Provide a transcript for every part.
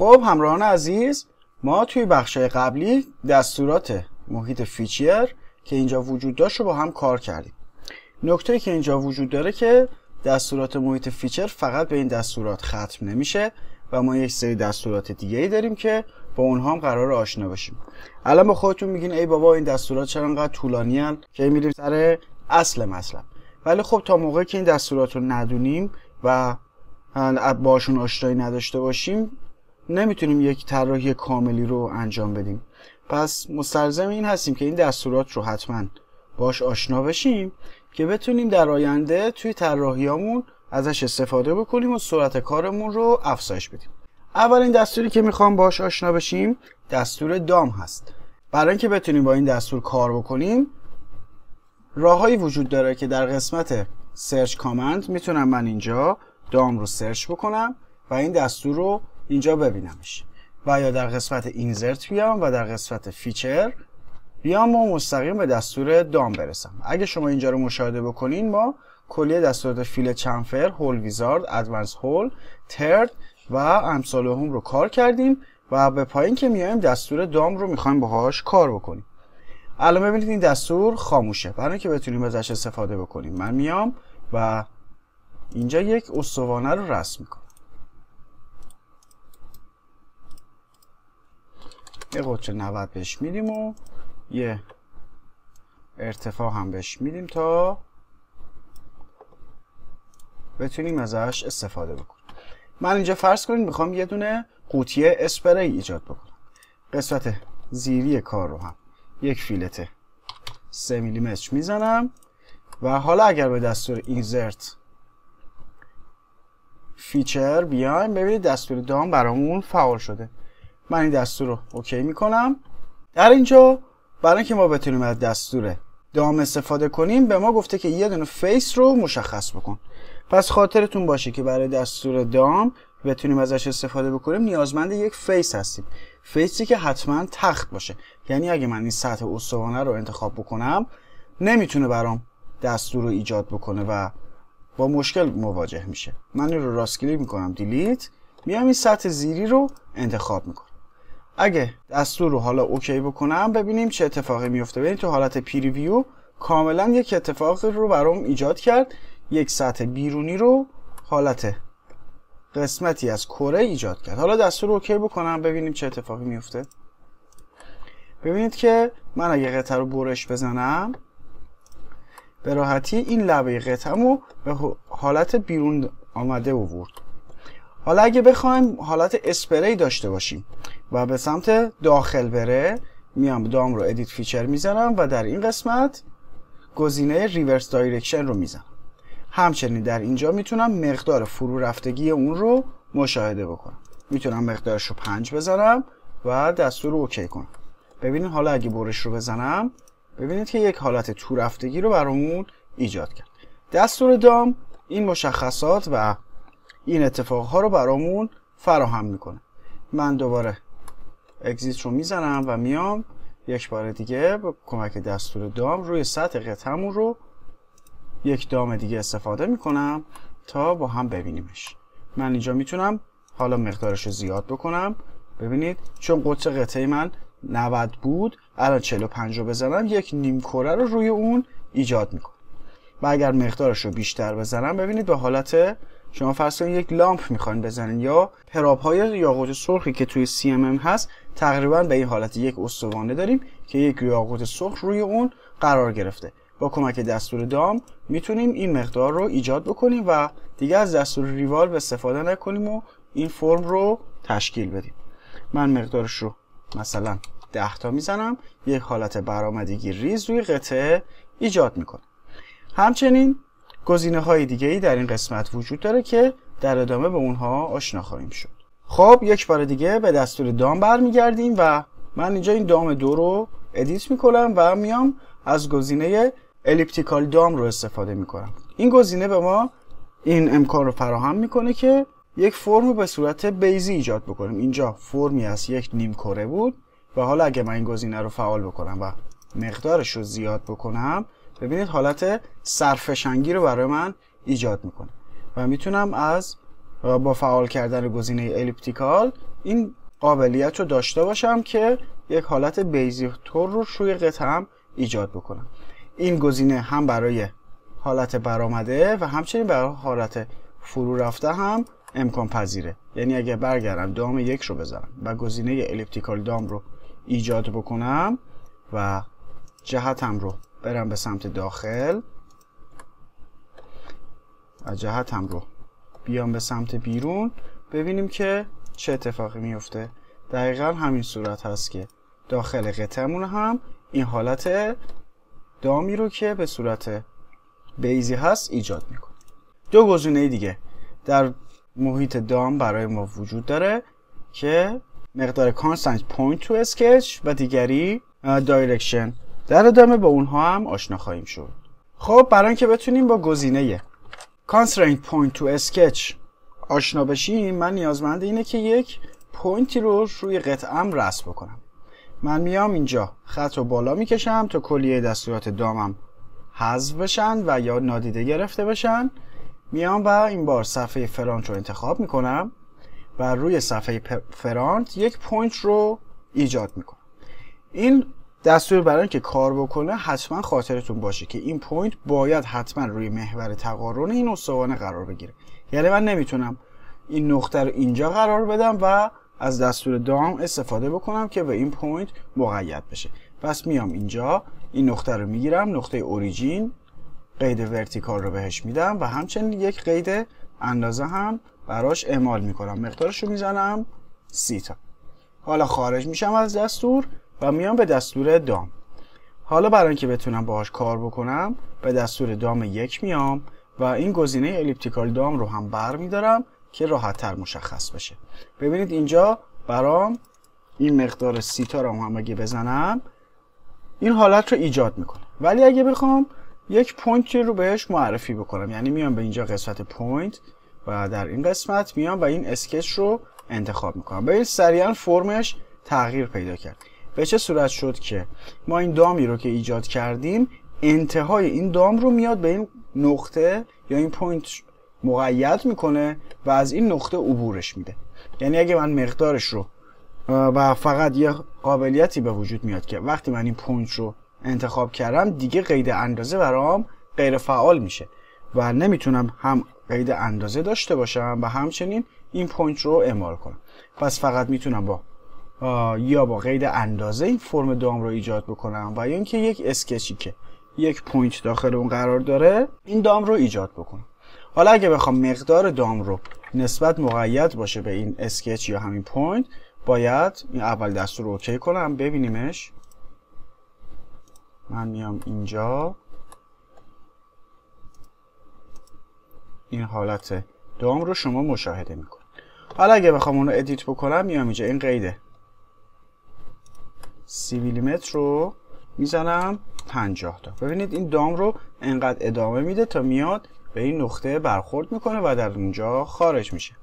خب همراهان عزیز، ما توی بخشای قبلی دستورات محیط فیچر که اینجا وجود داشت رو با هم کار کردیم. نکته‌ای که اینجا وجود داره که دستورات محیط فیچر فقط به این دستورات ختم نمیشه و ما یک سری دستورات دیگه ای داریم که با اونها هم قرار آشنا بشیم. الان با خودتون میگین ای بابا این دستورات چرا انقدر طولانی ان که میریم سر اصل مطلب. ولی خب تا موقعی که این دستورات رو ندونیم و باشون آشنایی نداشته باشیم نمیتونیم یک طراحی کاملی رو انجام بدیم. پس مستلزم این هستیم که این دستورات رو حتما باش آشنا بشیم که بتونیم در آینده توی طراحیامون ازش استفاده بکنیم و سرعت کارمون رو افزایش بدیم. اولین دستوری که میخوام باش آشنا بشیم دستور دام هست. برای اینکه بتونیم با این دستور کار بکنیم راههایی وجود داره که در قسمت سرچ کامند میتونم من اینجا دام رو سرچ بکنم و این دستور رو اینجا ببینمش، و یا در قسمت اینزرت بیام و در قسمت فیچر بیام و مستقیم به دستور دام برسم. اگه شما اینجا رو مشاهده بکنین ما کلیه دستورات فیل چنفر، هول ویزارد، ادوانس هول، ترد و امثال هم رو کار کردیم و به پایین که میایم دستور دام رو میخوایم باهاش کار بکنیم. الان ببینید این دستور خاموشه. برای اینکه بتونیم ازش استفاده بکنیم من میام و اینجا یک استوانه رو رسم میکنم. یه قطر 90 بهش میدیم و یه ارتفاع هم بهش میدیم تا بتونیم ازش استفاده بکنیم. من اینجا فرض کنید میخوام یه دونه قوطی اسپری ایجاد بکنم. قسمت زیری کار رو هم یک فیلت 3 میلیمتر میزنم و حالا اگر به دستور اینزرت فیچر بیایم ببینید دستور دام برامون فعال شده. من این دستور رو اوکی میکنم. در اینجا برای اینکه ما بتونیم از دستور دام استفاده کنیم به ما گفته که یه دونه فیس رو مشخص بکن. پس خاطرتون باشه که برای دستور دام بتونیم ازش استفاده بکنیم نیازمند یک فیس هستیم. فیسی که حتما تخت باشه. یعنی اگه من این سطح استوانه رو انتخاب بکنم نمیتونه برام دستور رو ایجاد بکنه و با مشکل مواجه میشه. من این رو راست کلیک میکنم دیلیت، میام این سطح زیری رو انتخاب میکنم. اگه دستور رو حالا اوکی بکنم ببینیم چه اتفاقی میفته. ببینید تو حالت پریویو کاملا یک اتفاق رو برام ایجاد کرد. یک سطح بیرونی رو حالت قسمتی از کره ایجاد کرد. حالا دستور رو اوکی بکنم ببینیم چه اتفاقی میفته. ببینید که من اگه قطعه رو برش بزنم به راحتی این لبه قطعه‌مو به حالت بیرون آمده آورد. حالا اگه بخوایم حالت اسپری داشته باشیم و به سمت داخل بره میام دام رو ادیت فیچر میزنم و در این قسمت گزینه ریورس دایرکشن رو میزنم. همچنین در اینجا میتونم مقدار فرو رفتگی اون رو مشاهده بکنم. میتونم مقدارش رو 5 بزنم و دستور رو اوکی کنم. ببینید حالا اگه برش رو بزنم ببینید که یک حالت تو رفتگی رو برامون ایجاد کرد. دستور دام این مشخصات و این اتفاقها رو برامون فراهم میکنه. من دوباره اگزیت رو میزنم و میام یک بار دیگه با کمک دستور دام روی سطح قطعه‌مون رو یک دام دیگه استفاده میکنم تا با هم ببینیمش. من اینجا میتونم حالا مقدارش رو زیاد بکنم. ببینید چون قطر قطعه من 90 بود الان 45 رو بزنم یک نیم کره رو روی اون ایجاد میکنه. و اگر مقدارش رو بیشتر بزنم ببینید به حالت شما فرض کنید یک لامپ میخواین بزنین یا پراپ‌های یاقوت سرخی که توی CMM هست تقریبا به این حالت یک استوانه داریم که یک یاقوت سرخ روی اون قرار گرفته. با کمک دستور دام میتونیم این مقدار رو ایجاد بکنیم و دیگه از دستور ریوالو استفاده نکنیم و این فرم رو تشکیل بدیم. من مقدارش رو مثلا 10 تا میزنم یک حالت برآمدگی ریز روی قطعه ایجاد میکنه. همچنین گزینه های دیگه ای در این قسمت وجود داره که در ادامه به اونها آشنا خواهیم شد. خب یک بار دیگه به دستور دام برمیگردیم و من اینجا این دام 2 رو ادیت میکنم و میام از گزینه الیپتیکال دام رو استفاده میکنم. این گزینه به ما این امکان رو فراهم میکنه که یک فرم رو به صورت بیزی ایجاد بکنیم. اینجا فرمی از یک نیم کره بود و حالا اگه من این گزینه رو فعال بکنم و مقدارش رو زیاد بکنم ببینید حالت سرفشنگی رو برای من ایجاد میکنه و میتونم از با فعال کردن گزینه الیپتیکال این قابلیت رو داشته باشم که یک حالت بیزی تور رو روی قطعم ایجاد بکنم. این گزینه هم برای حالت برآمده و همچنین برای حالت فرو رفته هم امکان پذیره. یعنی اگه برگردم دام 1 رو بزنم و گزینه الیپتیکال دام رو ایجاد بکنم و جهتم رو برم به سمت داخل و جهتم رو بیام به سمت بیرون، ببینیم که چه اتفاقی میفته. دقیقا همین صورت هست که داخل قطعمون هم این حالت دامی رو که به صورت بیزی هست ایجاد میکنه. دو گزینه دیگه در محیط دام برای ما وجود داره که مقدار کانستنت پوینت تو اسکچ و دیگری دایرکشن. در ادامه با اونها هم آشنا خواهیم شد. خب برای اینکه بتونیم با گزینه constraint point to sketch آشنا بشیم، من نیازمند اینه که یک پوینتی رو روی قطعم رسم بکنم. من میام اینجا خط رو بالا میکشم تا کلیه دستورات دامم حذف بشن و یا نادیده گرفته بشن. میام و این بار صفحه فرانت رو انتخاب میکنم و روی صفحه فرانت یک پوینت رو ایجاد میکنم. این دستور برای اینکه کار بکنه حتما خاطرتون باشه که این پوینت باید حتما روی محور تقارن این استوانه قرار بگیره. یعنی من نمیتونم این نقطه رو اینجا قرار بدم و از دستور دام استفاده بکنم که به این پوینت مقید بشه. پس میام اینجا این نقطه رو میگیرم، نقطه اوریجین، قید ورتیکال رو بهش میدم و همچنین یک قید اندازه هم براش اعمال میکنم. مقدارش رو میزنم 30 تا. حالا خارج میشم از دستور و میام به دستور دام. حالا برای اینکه بتونم باهاش کار بکنم به دستور دام 1 میام و این گزینه الیپتیکال دام رو هم برمیدارم که راحت تر مشخص بشه. ببینید اینجا برام این مقدار 30 تا رو هم اگه بزنم این حالت رو ایجاد میکنه. ولی اگه بخوام یک پوینت رو بهش معرفی بکنم، یعنی میام به اینجا قسمت پوینت و در این قسمت میام و این اسکچ رو انتخاب میکنم. ببینید سریعا فرمش تغییر پیدا کرد. به چه صورت شد که ما این دامی رو که ایجاد کردیم انتهای این دام رو میاد به این نقطه یا این پوینت مقید میکنه و از این نقطه عبورش میده. یعنی اگه من مقدارش رو و فقط یه قابلیتی به وجود میاد که وقتی من این پوینت رو انتخاب کردم دیگه قید اندازه برام غیر فعال میشه و نمیتونم هم قید اندازه داشته باشم و همچنین این پوینت رو اعمال کنم. پس فقط میتونم یا با قید اندازه این فرم دام رو ایجاد بکنم و یا اینکه یک اسکچی که یک پوینت داخل اون قرار داره این دام رو ایجاد بکنم. حالا اگه بخوام مقدار دام رو نسبت مقید باشه به این اسکچ یا همین پوینت، باید این اول دستور رو اوکی کنم. ببینیمش. من میام اینجا این حالت دام رو شما مشاهده میکنید. حالا اگه بخوام اون رو ادیت بکنم میام اینجا این قید 30 میلیمتر رو میزنم 50 تا. ببینید این دام رو انقدر ادامه میده تا میاد به این نقطه برخورد میکنه و در اونجا خارج میشه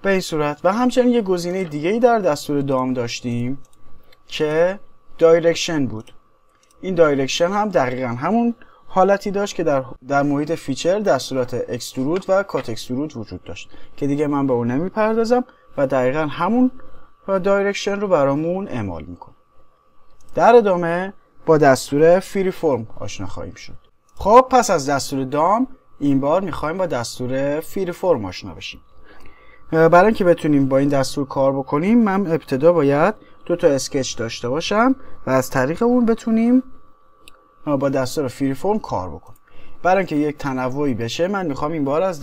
به این صورت. و همچنین یه گزینه دیگه ای در دستور دام داشتیم که دایرکشن بود. این دایرکشن هم دقیقا همون حالتی داشت که در محیط فیچر دستورات اکسترود و کات اکسترود وجود داشت که دیگه من به اون نمیپردازم و دقیقا همون دایرکشن رو برامون اعمال میکنه. در ادامه با دستور فری فرم آشنا خواهیم شد. خب پس از دستور دام این بار میخوایم با دستور فری فرم آشنا بشیم. برای اینکه بتونیم با این دستور کار بکنیم من ابتدا باید 2 تا اسکچ داشته باشم و از طریق اون بتونیم با دستور فری فرم کار بکنیم. برای اینکه یک تنوعی بشه من میخوام این بار از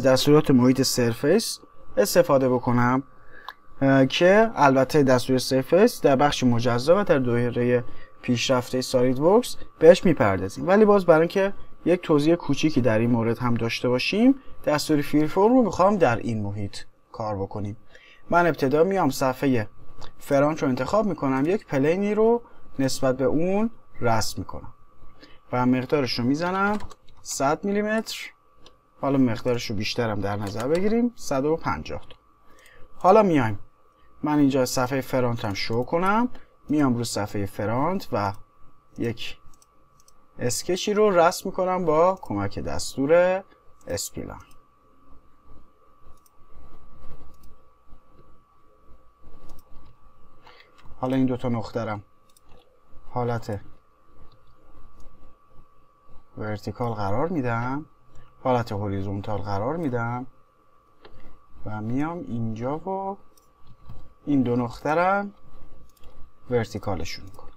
دستورات محیط سرفیس استفاده بکنم که البته دستور سرفیس در بخش مجزا و در دوره پیشرفته سالید ورکس بهش میپردازیم. ولی باز برای اینکه یک توضیح کوچیکی در این مورد هم داشته باشیم دستور فری فرم رو میخوام در این محیط کار بکنیم. من ابتدا میام صفحه فرانت رو انتخاب میکنم، یک پلینی رو نسبت به اون رسم میکنم و مقدارش رو میزنم 100 میلیمتر. حالا مقدارش رو بیشترم در نظر بگیریم 150 تا. حالا میایم من اینجا صفحه فرانتم شو کنم، میام رو صفحه فرانت و یک اسکچی رو رسم میکنم با کمک دستور اسپلاین. حالا این دوتا نقطه رم حالت ورتیکال قرار میدم، حالت هوریزونتال قرار میدم و میام اینجا و این دو نقطه رم ورتیکالشون میکنم.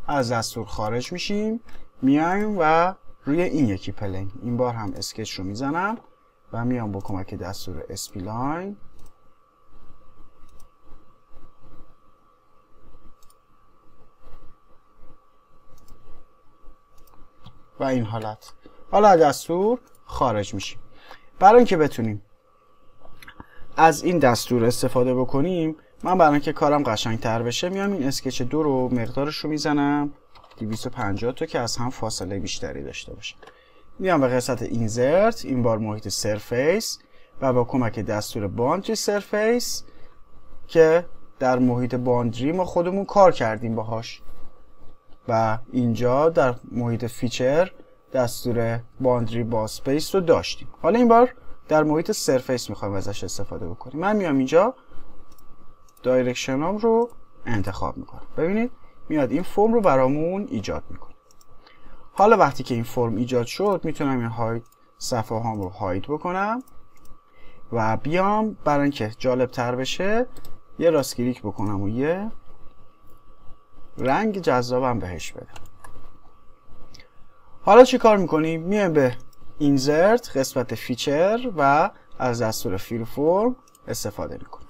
از دستور خارج میشیم، میایم و روی این یکی پلین این بار هم اسکچ رو میزنم و میام با کمک دستور اسپلاین و این حالت. حالا از دستور خارج میشیم. برای اینکه بتونیم از این دستور استفاده بکنیم، من برای اینکه کارم قشنگ‌تر بشه میام این اسکچ 2 رو مقدارش رو میزنم 250 تا که از هم فاصله بیشتری داشته باشه. میام به قسمت اینزرت، این بار محیط سرفیس و با کمک دستور باندری سرفیس که در محیط باندری ما خودمون کار کردیم باهاش و اینجا در محیط فیچر دستور باندری با اسپیس رو داشتیم. حالا این بار در محیط سرفیس میخوایم ازش استفاده بکنیم. من میام اینجا دایرکشنام رو انتخاب میکنم. ببینید میاد این فرم رو برامون ایجاد میکنه. حالا وقتی که این فرم ایجاد شد میتونم این هاید صفحه هام رو هاید بکنم و بیام برای اینکه جالب تر بشه یه راست کلیک بکنم و یه رنگ جذابم بهش بدم. حالا چی کار میکنیم؟ میایم به اینزرت قسمت فیچر و از دستور فیل فرم استفاده میکنیم.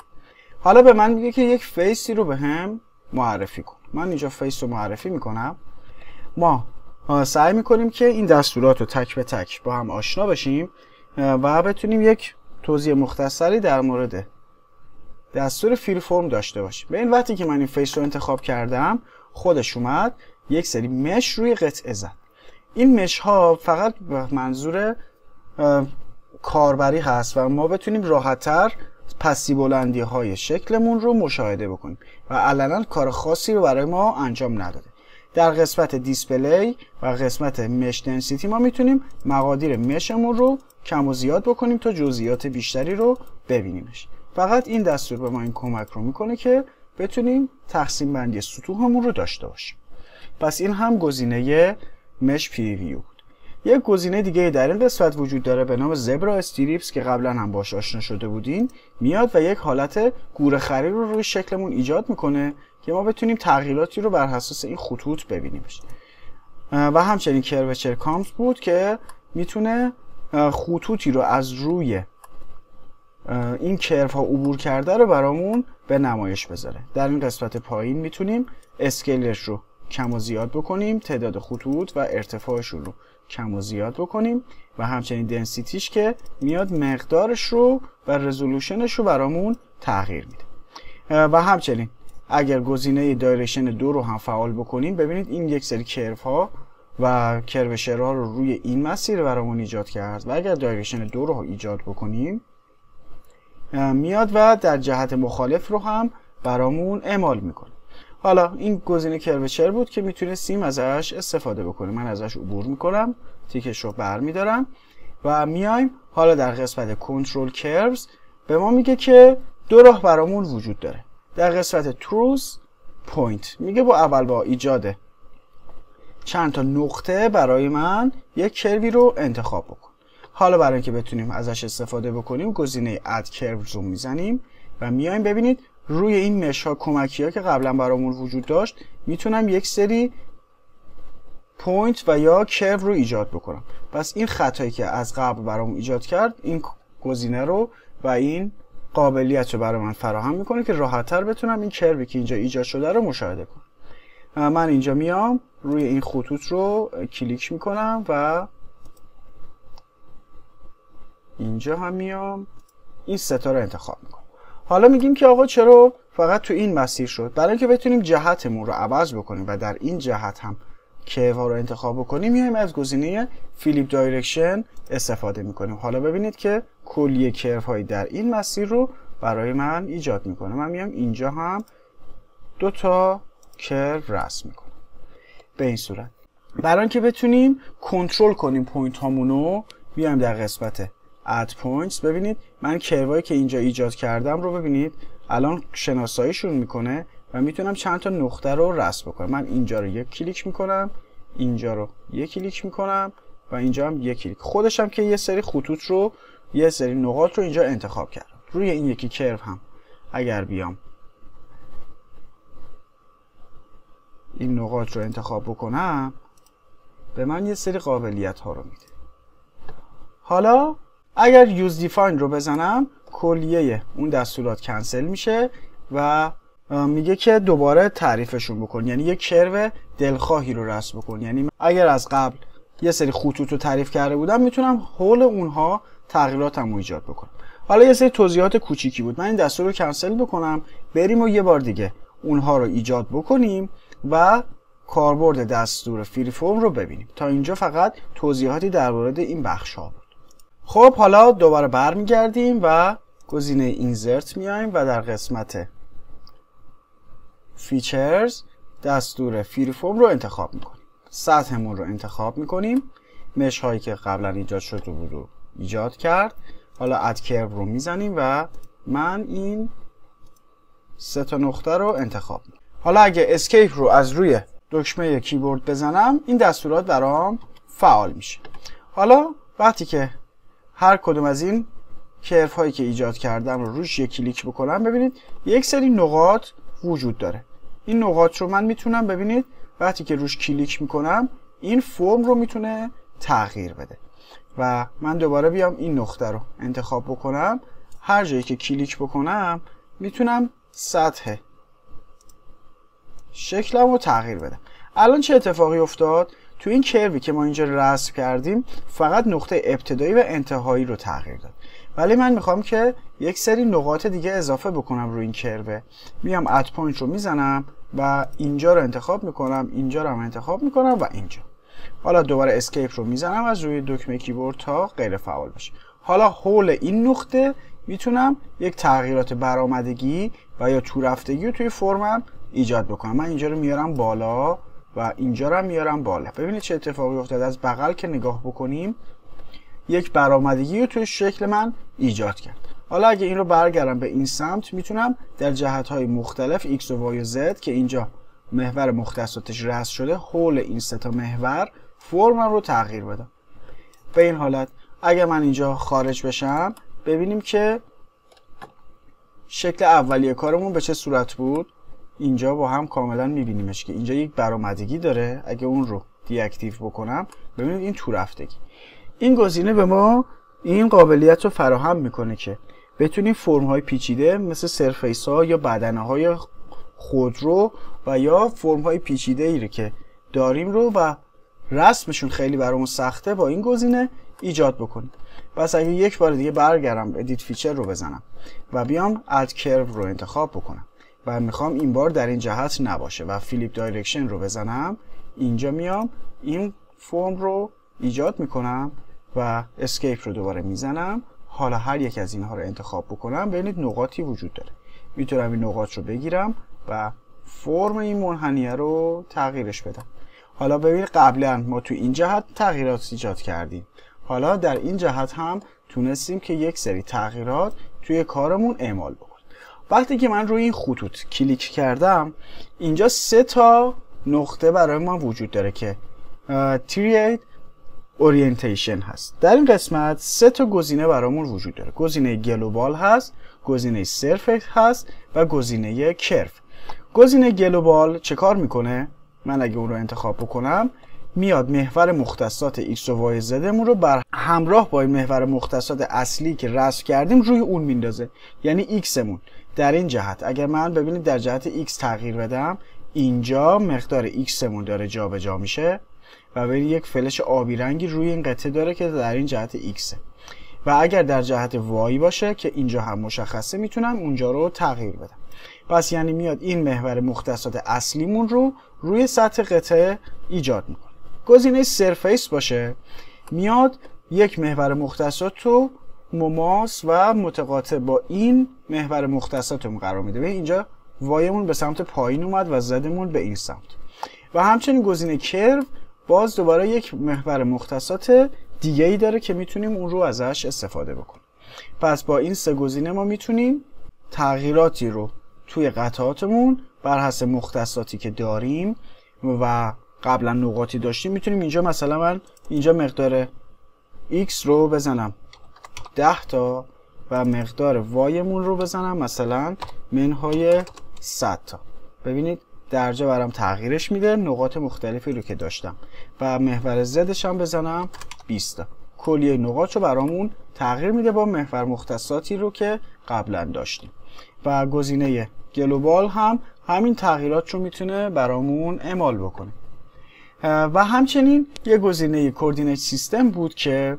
حالا به من میگه که یک فیسی رو به هم معرفی کن. من اینجا فیس رو معرفی میکنم. ما سعی میکنیم که این دستورات رو تک به تک با هم آشنا بشیم و بتونیم یک توضیح مختصری در مورد دستور فیل فرم داشته باشیم. به این وقتی که من این فیس رو انتخاب کردم خودش اومد یک سری مش روی قطعه زد. این مش ها فقط به منظور کاربری هست و ما بتونیم راحت‌تر پسی بلندی های شکلمون رو مشاهده بکنیم و علنا کار خاصی رو برای ما انجام نداده. در قسمت دیسپلی و قسمت مش دنسیتی ما میتونیم مقادیر مشمون رو کم و زیاد بکنیم تا جزئیات بیشتری رو ببینیمش. فقط این دستور به ما این کمک رو میکنه که بتونیم تقسیم بندی سطوحمون رو داشته باشیم. پس این هم گزینه مش پریویو بود. یک گزینه دیگه در این قسمت وجود داره به نام زبرا استریپس که قبلا هم باهاش آشنا شده بودین. میاد و یک حالت گوره خری رو روی شکلمون ایجاد میکنه که ما بتونیم تغییراتی رو بر اساس این خطوط ببینیمش. و همچنین کروچر کامز بود که میتونه خطوطی رو از روی این کرو ها عبور کرده رو برامون به نمایش بذاره. در این قسمت پایین میتونیم اسکیلش رو کم و زیاد بکنیم، تعداد خطوط و ارتفاعشون رو کم و زیاد بکنیم و همچنین دنسیتیش که میاد مقدارش رو و رزولوشنش رو برامون تغییر میده. و همچنین اگر گزینه دایرکشن 2 رو هم فعال بکنیم ببینید این یک سری کرو ها و کروشرها رو روی این مسیر برامون ایجاد کرد و اگر دایرکشن 2 رو ایجاد بکنیم میاد و در جهت مخالف رو هم برامون اعمال میکنه. حالا این گزینه کروچر بود که میتونستیم ازش استفاده بکنیم. من ازش عبور میکنم، تیکش رو برمیدارم و میایم حالا در قسمت کنترل کروز به ما میگه که دو راه برامون وجود داره. در قسمت تروز پوینت میگه اول با ایجاد چند تا نقطه برای من یک کروی رو انتخاب بکن. حالا برای اینکه بتونیم ازش استفاده بکنیم گزینه اد کرو رو میزنیم و میایم ببینید روی این مش ها کمکی ها که قبلا برامون وجود داشت میتونم یک سری پوینت و یا کرو رو ایجاد بکنم. پس این خطایی که از قبل برامون ایجاد کرد این گزینه رو و این قابلیت رو برای من فراهم میکنه که راحت‌تر بتونم این کروی که اینجا ایجاد شده رو مشاهده کنم. من اینجا میام روی این خطوط رو کلیک میکنم و اینجا هم میام این ستا رو انتخاب میکنم. حالا میگیم که آقا چرا فقط تو این مسیر شد؟ برای اینکه بتونیم جهتمون رو عوض بکنیم و در این جهت هم کیوها رو انتخاب بکنیم میایم از گزینه فلیپ دایرکشن استفاده میکنیم. حالا ببینید که کلیه کرو هایی در این مسیر رو برای من ایجاد میکنه. من میام اینجا هم 2 تا کرو رسم میکنم. به این صورت برای اینکه بتونیم کنترل کنیم پوینت هامونو میایم در قسمت اد پوینتس. ببینید من کروهایی که اینجا ایجاد کردم رو ببینید الان شناساییشون میکنه و میتونم چند تا نقطه رو رسم بکنم. من اینجا رو یک کلیک میکنم، اینجا رو یک کلیک میکنم و اینجا هم یک کلیک. خودش هم که یه سری خطوط رو، یه سری نقاط رو اینجا انتخاب کردم. روی این یکی کرو هم اگر بیام این نقاط رو انتخاب بکنم به من یه سری قابلیت ها رو میده. حالا اگر یوز دیفاین رو بزنم کلیه اون دستورات کنسل میشه و میگه که دوباره تعریفشون بکن، یعنی یه کرو دلخواهی رو رسم بکن. یعنی اگر از قبل یه سری خطوط رو تعریف کرده بودم میتونم حول اونها تغییراتم رو ایجاد بکنم. حالا یه سری توضیحات کوچیکی بود، من این دستور رو کنسل بکنم، بریم و یه بار دیگه اونها رو ایجاد بکنیم و کاربرد دستور فری فرم رو ببینیم. تا اینجا فقط توضیحاتی در مورد این بخش ها بود. خب حالا دوباره برمیگردیم و گزینه اینسرت میایم و در قسمت فیچرز دستور فری فرم رو انتخاب میکنیم. سطحمون رو انتخاب میکنیم، مش هایی که قبلا ایجاد شده بود رو ایجاد کرد. حالا اد کرو رو میزنیم و من این 3 تا نقطه رو انتخاب میکنم. حالا اگه اسکیپ رو از روی دکمه کیبورد بزنم این دستورات برام فعال میشه. حالا وقتی که هر کدوم از این کرو هایی که ایجاد کردم رو روش یک کلیک بکنم ببینید یک سری نقاط وجود داره. این نقاط رو من میتونم ببینید وقتی که روش کلیک میکنم این فرم رو میتونه تغییر بده و من دوباره بیام این نقطه رو انتخاب بکنم، هر جایی که کلیک بکنم میتونم سطح شکلم رو تغییر بدم. الان چه اتفاقی افتاد؟ تو این کروی که ما اینجا رسم کردیم فقط نقطه ابتدایی و انتهایی رو تغییر داد، ولی من میخوام که یک سری نقاط دیگه اضافه بکنم روی این کرو. میام اد پوینت رو میزنم و اینجا رو انتخاب میکنم، اینجا رو هم انتخاب میکنم و اینجا. حالا دوباره اسکیپ رو میزنم از روی دکمه کیبورد تا غیر فعال بشه. حالا حول این نقطه میتونم یک تغییرات برآمدگی و یا تو رفتگی رو توی فرمم ایجاد بکنم. من اینجا رو میارم بالا و اینجا رو هم میارم بالا. ببینید چه اتفاقی افتاد. از بغل که نگاه بکنیم یک برآمدگی رو توی شکل من ایجاد کرد. حالا اگه این رو برگردم به این سمت میتونم در جهت‌های مختلف x و y و z که اینجا محور مختصاتش رسم شده حول این 3 تا محور فرمم رو تغییر بدم. به این حالت اگه من اینجا خارج بشم ببینیم که شکل اولیه کارمون به چه صورت بود. اینجا با هم کاملا میبینیمش که اینجا یک برآمدگی داره. اگه اون رو دی اکتیو بکنم ببینید این تو رفتگی. این گزینه به ما این قابلیت رو فراهم میکنه که بتونیم فرم های پیچیده مثل سرفیس ها یا بدنه های خودرو و یا فرم های پیچیده ای که داریم رو و رسمشون خیلی برامون سخته با این گزینه ایجاد بکنیم. پس اگه یک بار دیگه برگردم ادیت فیچر رو بزنم و بیام اد کرو رو انتخاب بکنم و میخوام این بار در این جهت نباشه و فلیپ دایرکشن رو بزنم، اینجا میام این فرم رو ایجاد میکنم و اسکیپ رو دوباره میزنم. حالا هر یک از اینها رو انتخاب بکنم ببینید نقاطی وجود داره. میتونم این نقاط رو بگیرم و فرم این منحنیه رو تغییرش بدم. حالا ببینید قبلا ما تو این جهت تغییرات ایجاد کردیم، حالا در این جهت هم تونستیم که یک سری تغییرات توی کارمون اعمال بکنیم. وقتی که من روی این خطوط کلیک کردم اینجا 3 تا نقطه برای ما وجود داره که تریاد اورینتیشن هست. در این قسمت 3 تا گزینه برامون وجود داره. گزینه گلوبال هست، گزینه سرفیس هست و گزینه کرو. گزینه گلوبال چه کار میکنه؟ من اگه اون رو انتخاب بکنم میاد محور مختصات x و y z مون رو بر همراه با محور مختصات اصلی که رسم کردیم روی اون میندازه. یعنی x مون در این جهت اگر من ببینید در جهت x تغییر بدم اینجا مقدار x مون داره جابجا میشه و ببینید یک فلش آبی رنگی روی این قطعه داره که در این جهت x و اگر در جهت y باشه که اینجا هم مشخصه میتونم اونجا رو تغییر بدم. پس یعنی میاد این محور مختصات اصلیمون رو روی سطح قطعه ایجاد میکنه. گزینه سرفیس باشه میاد یک محور مختصات رو مماس و متقاطع با این محور مختصاتمون قرار میده. ببین اینجا وایمون به سمت پایین اومد و زدمون به این سمت. و همچنین گزینه کرو باز دوباره یک محور مختصات دیگه ای داره که میتونیم اون رو ازش استفاده بکنیم. پس با این 3 گزینه ما میتونیم تغییراتی رو توی قطعاتمون بر حسب مختصاتی که داریم و قبلا نقاطی داشتیم میتونیم اینجا مثلا من اینجا مقدار x رو بزنم 10 تا و مقدار y مون رو بزنم مثلا منهای 100 تا. ببینید درجه برام تغییرش میده، نقاط مختلفی رو که داشتم و محور زدش هم بزنم 20 تا. کلیه نقاط رو برامون تغییر میده با محور مختصاتی رو که قبلا داشتیم. و گزینه گلوبال هم همین تغییرات رو میتونه برامون اعمال بکنه. و همچنین یه گزینه کوردینیت سیستم بود که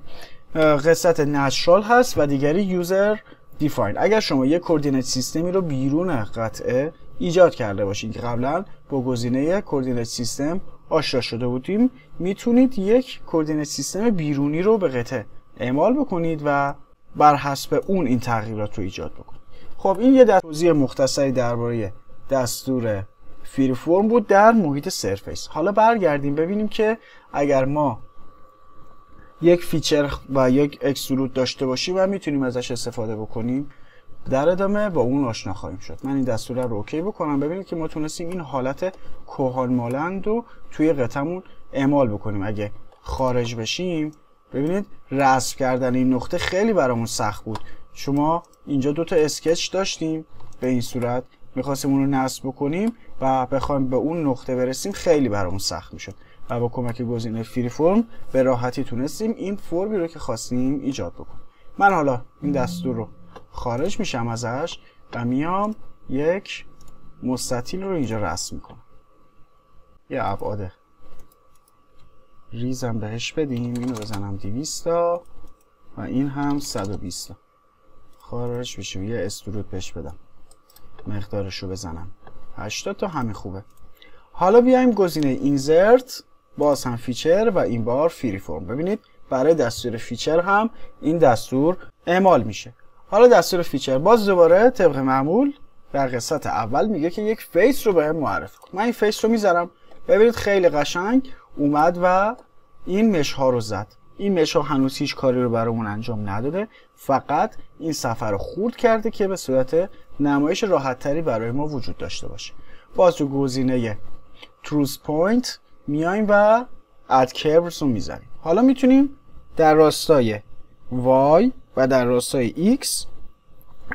قسمت نچرال هست و دیگری یوزر دیفاین. اگر شما یه کوردینیت سیستمی رو بیرون قطعه ایجاد کرده باشید که قبلا با گزینه کوردینیت سیستم آشنا شده بودیم، میتونید یک کوردینیت سیستم بیرونی رو به قطعه اعمال بکنید و بر حسب اون این تغییرات رو ایجاد بکنید. خب این یه توضیح مختصری درباره دستور فری فرم بود در محیط سرفیس. حالا برگردیم ببینیم که اگر ما یک فیچر و یک اکسترود داشته باشیم و میتونیم ازش استفاده بکنیم، در ادامه با اون آشنا خواهیم شد. من این دستور رو اوکی بکنم. ببینید که ما تونستیم این حالت کهان مانند رو توی قطعمون اعمال بکنیم. اگه خارج بشیم ببینید رسم کردن این نقطه خیلی برامون سخت بود. شما اینجا 2 تا اسکچ داشتیم به این صورت، میخواستیم اون رو نصب بکنیم و بخوایم به اون نقطه برسیم خیلی برامون سخت میشد و با کمک گزینه فری فرم به راحتی تونستیم این فرمی رو که خواستیم ایجاد بکنیم. من حالا این دستور رو خارج میشم ازش و میام یک مستطیل رو اینجا رسم میکنم. یه ابعاد ریزم بهش بدیم، اینو بزنم 200 تا و این هم 120 تا. خارج بشیم یه استرود بهش بدم، مقدارش رو بزنم 80 تا. همین خوبه. حالا بیایم گزینه اینزرت، باز هم فیچر و این بار فری فرم. ببینید برای دستور فیچر هم این دستور اعمال میشه. حالا دستور فیچر باز دوباره طبق معمول در قسمت اول میگه که یک فیس رو بهم معرفی کن. من این فیس رو میذارم. ببینید خیلی قشنگ اومد و این مش ها رو زد. این مش ها هنوز هیچ کاری رو برامون انجام نداده، فقط این صفحه رو خورد کرده که به صورت نمایش راحت تری برای ما وجود داشته باشه. باز تو گزینه تروس پوینت میایم و اد کربز رو میذاریم. حالا میتونیم در راستای y و در راستای x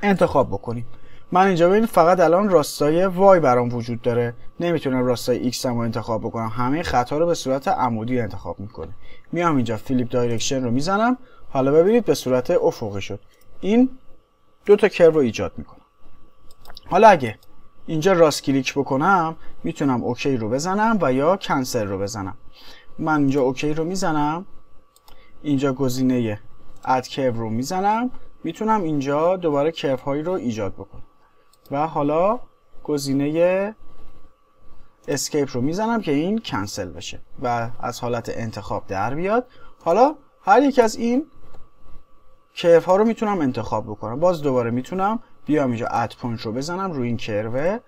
انتخاب بکنیم. من اینجا ببینید فقط الان راستای y برام وجود داره، نمیتونم راستای x هم رو انتخاب بکنم. همه خطا رو به صورت عمودی انتخاب میکنه. میام اینجا فلیپ دایرکشن رو میزنم. حالا ببینید به صورت افقی شد. این 2 تا کرو رو ایجاد میکنه. حالا اگه اینجا راست کلیک بکنم میتونم اوکی رو بزنم و یا کنسل رو بزنم. من اینجا اوکی رو میزنم، اینجا گزینه اد کرو رو میزنم، میتونم اینجا دوباره کرو هایی رو ایجاد بکنم و حالا گزینه اسکیپ رو میزنم که این کنسل بشه و از حالت انتخاب در بیاد. حالا هر یک از این کرو ها رو میتونم انتخاب بکنم. باز دوباره میتونم بیام اینجا اد پوینت رو بزنم روی این کرو،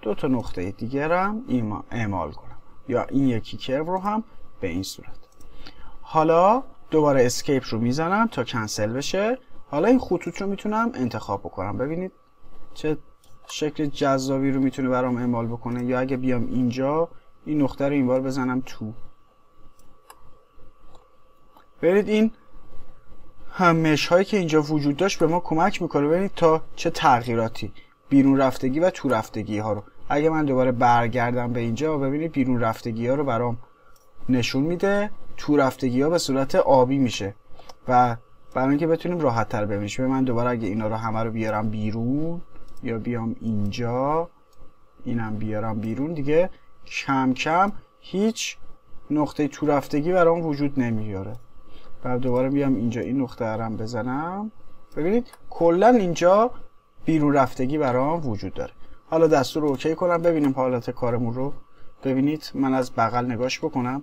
2 تا نقطه دیگر هم اعمال کنم یا این یکی کرو رو هم به این صورت. حالا دوباره اسکیپ رو میزنم تا کنسل بشه. حالا این خطوط رو میتونم انتخاب بکنم. ببینید چه شکل جذابی رو میتونه برام اعمال بکنه. یا اگه بیام اینجا این نقطه رو اینوار بزنم تو، ببینید این مش هایی که اینجا وجود داشت به ما کمک میکنه. ببینید تا چه تغییراتی بیرون رفتگی و تو رفتگی ها رو. اگه من دوباره برگردم به اینجا ببینید بیرون رفتگی ها رو برام نشون میده، تو رفتگی ها به صورت آبی میشه و برای اینکه بتونیم راحت تر ببینیم. من دوباره اگه اینا رو همه رو بیارم بیرون یا بیام اینجا اینم بیارم بیرون، دیگه کم کم هیچ نقطه تو رفتگی برام وجود نمیاره. بعد دوباره بیام اینجا این نقطه رو بزنم، ببینید کلا اینجا بیرون رفتگی برام وجود داره. حالا دستور رو اوکی کنم ببینیم حالت کارمون رو. ببینید من از بغل نگاش بکنم،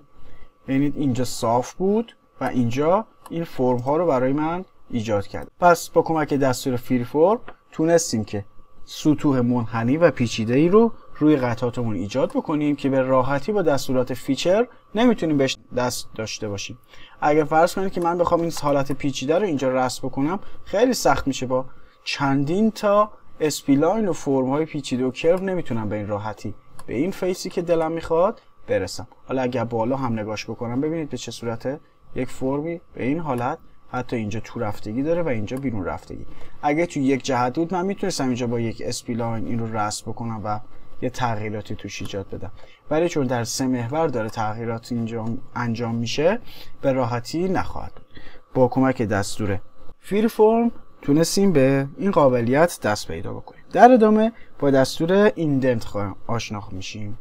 ببینید اینجا صاف بود و اینجا این فرم ها رو برای من ایجاد کرد. پس با کمک دستور فری فرم تونستیم که سطوح منحنی و پیچیده ای رو روی قطعاتمون ایجاد بکنیم که به راحتی با دستورات فیچر نمیتونیم بهش دست داشته باشیم. اگه فرض کنید که من بخوام این حالت پیچیده رو اینجا رسم بکنم خیلی سخت میشه، با چندین تا اسپیلاین و فرم های پیچیده و کرو نمیتونم به این راحتی به این فیسی که دلم میخواد برسم. حالا اگر بالا هم نگاش بکنم ببینید به چه صورته، یک فرمی به این حالت، حتی اینجا تو رفتگی داره و اینجا بیرون رفتگی. اگه تو یک جهت بود من میتونستم اینجا با یک اسپیلاین این رو رسم بکنم و یه تغییراتی توش ایجاد بدم، ولی چون در 3 محور داره تغییرات اینجا انجام میشه به راحتی نخواهد. با کمک دستور فریفرم تونستیم به این قابلیت دست پیدا بکنیم. در ادامه با دستور ایندنت آشنا میشیم.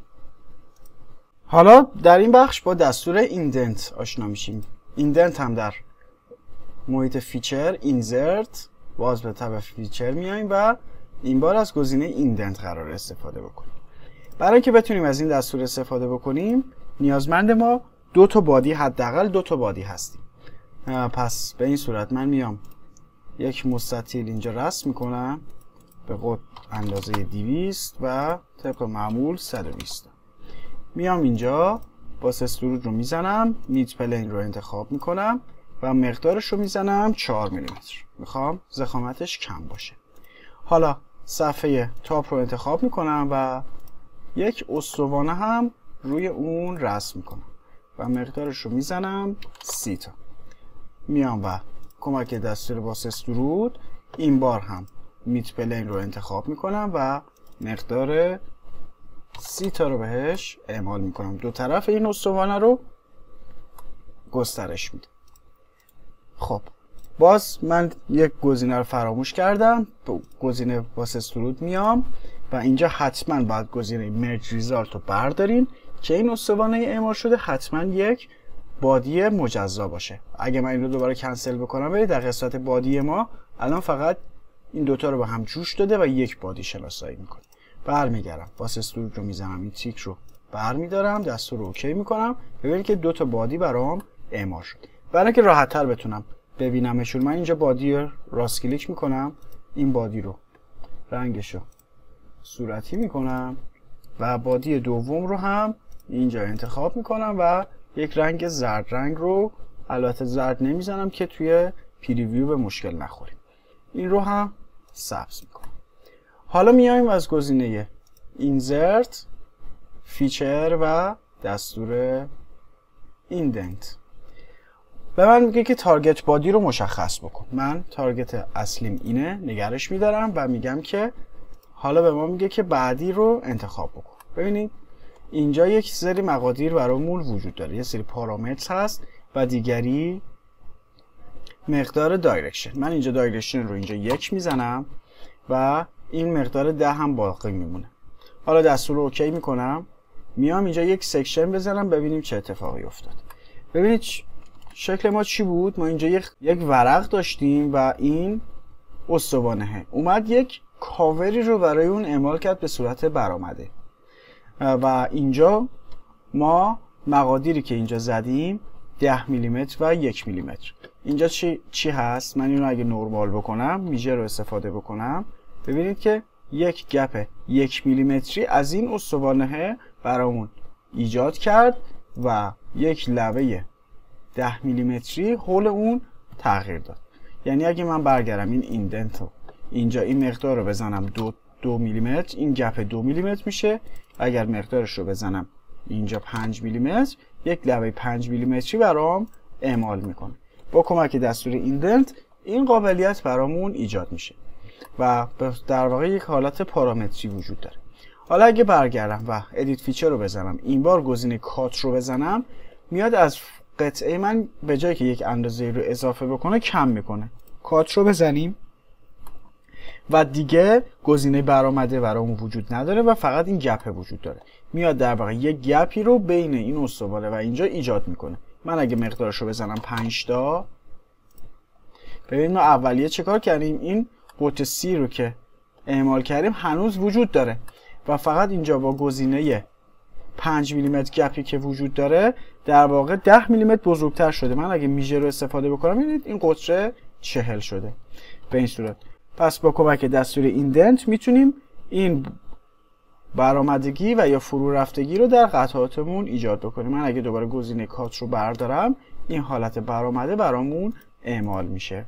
حالا در این بخش با دستور ایندنت آشنا میشیم. ایندنت هم در محیط فیچر اینزرت باز به تب فیچر میایم و این بار از گزینه ایندنت قرار استفاده بکنیم. برای اینکه بتونیم از این دستور استفاده بکنیم نیازمند ما 2 تا بادی، حداقل 2 تا بادی هستیم. پس به این صورت من میام یک مستطیل اینجا رسم میکنم به قطر اندازه 200 و طبق معمول 120. میام اینجا باس استرود رو میزنم، مید پلین رو انتخاب میکنم و مقدارش رو میزنم 4 میلیمتر. میخوام ضخامتش کم باشه. حالا صفحه تاپ رو انتخاب میکنم و یک استوانه هم روی اون رسم میکنم و مقدارش رو میزنم 30 تا. میام و کمک دستور باس استرود این بار هم مید پلین رو انتخاب میکنم و مقدار 30 تا رو بهش اعمال میکنم. 2 طرف این استوانه رو گسترش میدم. خب باز من یک گزینه رو فراموش کردم. گزینه باس استرود میام و اینجا حتما باید گزینه مرج ریزالت رو بردارین که این استوانه اعمال شده حتما یک بادی مجزا باشه. اگه من این رو دوباره کنسل بکنم برید در قسمت بادی ما الان فقط این دوتا رو با هم جوش داده و یک بادی شناسایی میکنه. برمیگردم باس استرود رو میزنم، این تیک رو برمیدارم، دستور رو اوکی میکنم. ببینید که 2 تا بادی برام اعمال شد. برای اینکه راحت تر بتونم ببینمشون من اینجا بادی راست کلیک میکنم، این بادی رو رنگشو صورتی میکنم و بادی دوم رو هم اینجا انتخاب میکنم و یک رنگ زرد رنگ رو، البته زرد نمیزنم که توی پریویو به مشکل نخوریم، این رو هم سبز میکنم. حالا میایم از گزینه اینزرت، فیچر و دستور ایندنت به من میگه که تارگت بادی رو مشخص بکن. من تارگت اصلیم اینه، نگرش میدارم و میگم که حالا به ما میگه که بعدی رو انتخاب بکن. ببینید اینجا یک سری مقادیر برامون وجود داره، یه سری پارامتر هست و دیگری مقدار دایرکشن. من اینجا دایرکشن رو اینجا 1 میزنم و این مقدار 10 هم باقی میمونه. حالا دستور رو اوکی میکنم، میام اینجا یک سکشن بزنم ببینیم چه اتفاقی افتاد. ببینید شکل ما چی بود؟ ما اینجا یک ورق داشتیم و این استوانه اومد یک کاوری رو برای اون اعمال کرد به صورت برآمده و اینجا ما مقادیری که اینجا زدیم 10 میلیمتر و 1 میلیمتر. اینجا چی هست؟ من اینو اگه نورمال بکنم، میجر رو استفاده بکنم، ببینید که یک گپ 1 میلیمتری از این استوانه برامون ایجاد کرد و یک لبه 10 میلیمتری حول اون تغییر داد. یعنی اگه من برگردم این ایندنت رو اینجا این مقدار رو بزنم 2 میلیمتر، این گپ 2 میلیمتر میشه. اگر مقدارش رو بزنم اینجا 5 میلیمتر، یک لبه 5 میلیمتری برام اعمال میکنه. با کمک دستور ایندنت این قابلیت برامون ایجاد میشه و در واقع یک حالت پارامتری وجود داره. حالا اگه برگردم و ادیت فیچر رو بزنم، این بار گزینه کات رو بزنم، میاد از قطعه من به جایی که یک اندازه رو اضافه بکنه کم میکنه. کات رو بزنیم و دیگه گزینه برآمده برامون وجود نداره و فقط این گپ وجود داره. میاد در واقع یک گپی رو بین این استوانه و اینجا ایجاد میکنه. من اگه مقدارش رو بزنم 5 تا، ببین ما اولیه چه کار کردیم؟ این قطعه سی رو که اعمال کردیم هنوز وجود داره و فقط اینجا با گزینه 5 میلیمتر گپی که وجود داره در واقع 10 میلیمتر بزرگتر شده. من اگه میجر رو استفاده بکنم ببینید این قطره 40 شده به این صورت. پس با کمک دستور ایندنت میتونیم این برآمدگی و یا فرو رفتگی رو در قطعاتمون ایجاد بکنیم. من اگه دوباره گزینه کات رو بردارم، این حالت برآمده برامون اعمال میشه.